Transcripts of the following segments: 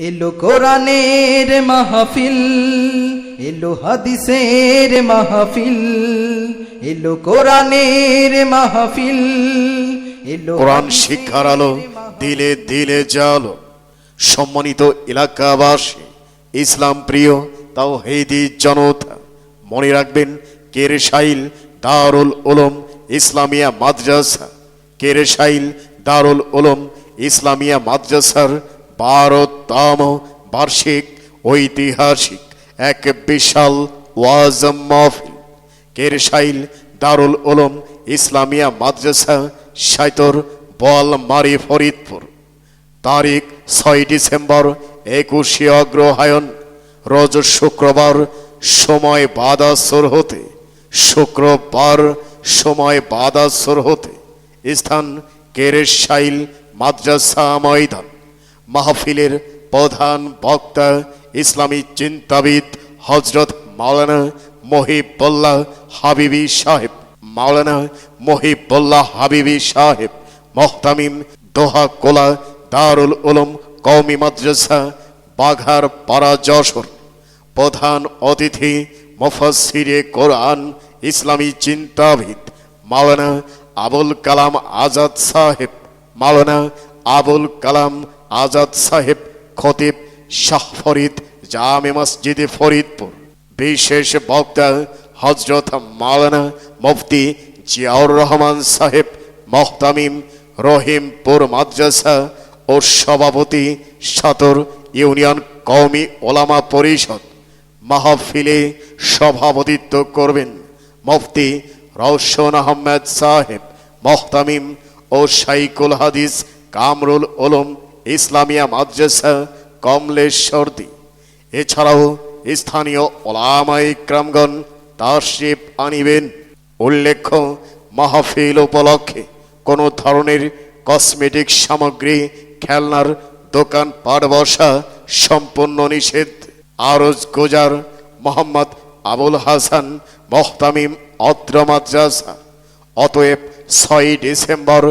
এলো কোরআনের মাহফিল, এলো হাদিসের মাহফিল, এলো কোরআনের মাহফিল, এলো কোরআন শিক্ষার আলো দিলে দিলে জালো। সম্মানিত এলাকাবাসী, ইসলাম প্রিয় তাওহীদি জনতা, মনে রাখবেন কেরসাইল দারুল উলুম ইসলামিয়া মাদ্রাসা, কেরসাইল দারুল উলুম ইসলামিয়া মাদ্রাসার 12তম বার্ষিক ঐতিহাসিক এক বিশাল ওয়াজ মাহফিল। কেরসাইল দারুল উলুম ইসলামিয়া মাদ্রাসা, সাইতর বোয়ালমারী, ফরিদপুর। তারিখ 6 ডিসেম্বর, 21শে অগ্রহায়ণ, রোজ শুক্রবার, সময় বাদ আসর হতে, শুক্রবার সময় বাদ আসর হতে, স্থান কেরসাইল মাদ্রাসা ময়দান। মাহফিলের প্রধান বক্তা ইসলামী চিন্তাবিদ হযরত মাওলানা মহিবুল্লাহ হাবিবী সাহেব, মাওলানা মহিবুল্লাহ হাবিবী সাহেব, মুহতামিম দোহাকোলা দারুল উলুম কওমি মাদ্রাসা, বাঘারপাড়া, যশোর। প্রধান অতিথি মুফাসসিরে কোরআন ইসলামী চিন্তাবিদ মাওলানা আবুল কালাম আজাদ সাহেব, মাওলানা আবুল কালাম আজাদ সাহেব, খতিব শাহ ফরিদ জামে মসজিদে ফরিদপুর। বিশেষ বক্তা হযরত মাওলানা মুফতি জিয়াউর রহমান সাহেব, মুহতামিম রহিমপুর মাদ্রাসা ও সভাপতি সদর ইউনিয়ন কওমি ওলামা পরিষদ। মাহফিলে সভাপতিত্ব করবেন মুফতি রওশন আহমেদ সাহেব, মুহতামিম ও শাইখুল হাদিস কামরুল উলুম ইসলামিয়া মাদ্রাসা, কমলেশ্বরদী। এছাড়াও স্থানীয় ওলামায়ে ইকরামগণ তাশরিফ আনিবেন। উল্লেখ্য, মাহফিল উপলক্ষে কোনো ধরনের কসমেটিক সামগ্রী, খেলনার দোকান পাট বসা সম্পূর্ণ নিষেধ। আরজ গুজার মোহাম্মদ আবুল হাসান, মুহতামিম অত্র মাদ্রাসা। অতএব 6 ডিসেম্বর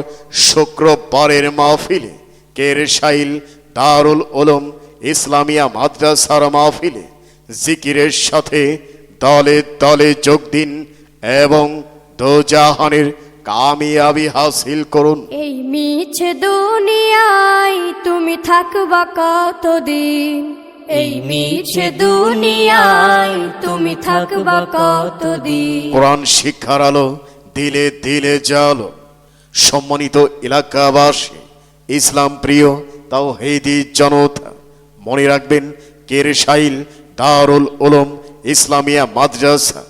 শুক্রবারের মাহফিলে, কেরসাইল দারুল উলুম ইসলামিয়া মাদ্রাসার মাহফিলে জিকিরের সাথে দলে দলে যোগ দিন এবং দোজাহানের কামিয়াবি হাসিল করুন। এই মিছে দুনিয়ায় তুমি থাকবা কতদিন, এই মিছে দুনিয়ায় তুমি থাকবা কতদিন। কোরআন শিক্ষার আলো দিলে দিলে জালো। সম্মানিত এলাকাবাসী, ইসলাম প্রিয় তাওহীদি জনতা, মনে রাখবেন কেরসাইল দারুল উলুম ইসলামিয়া মাদ্রাসা,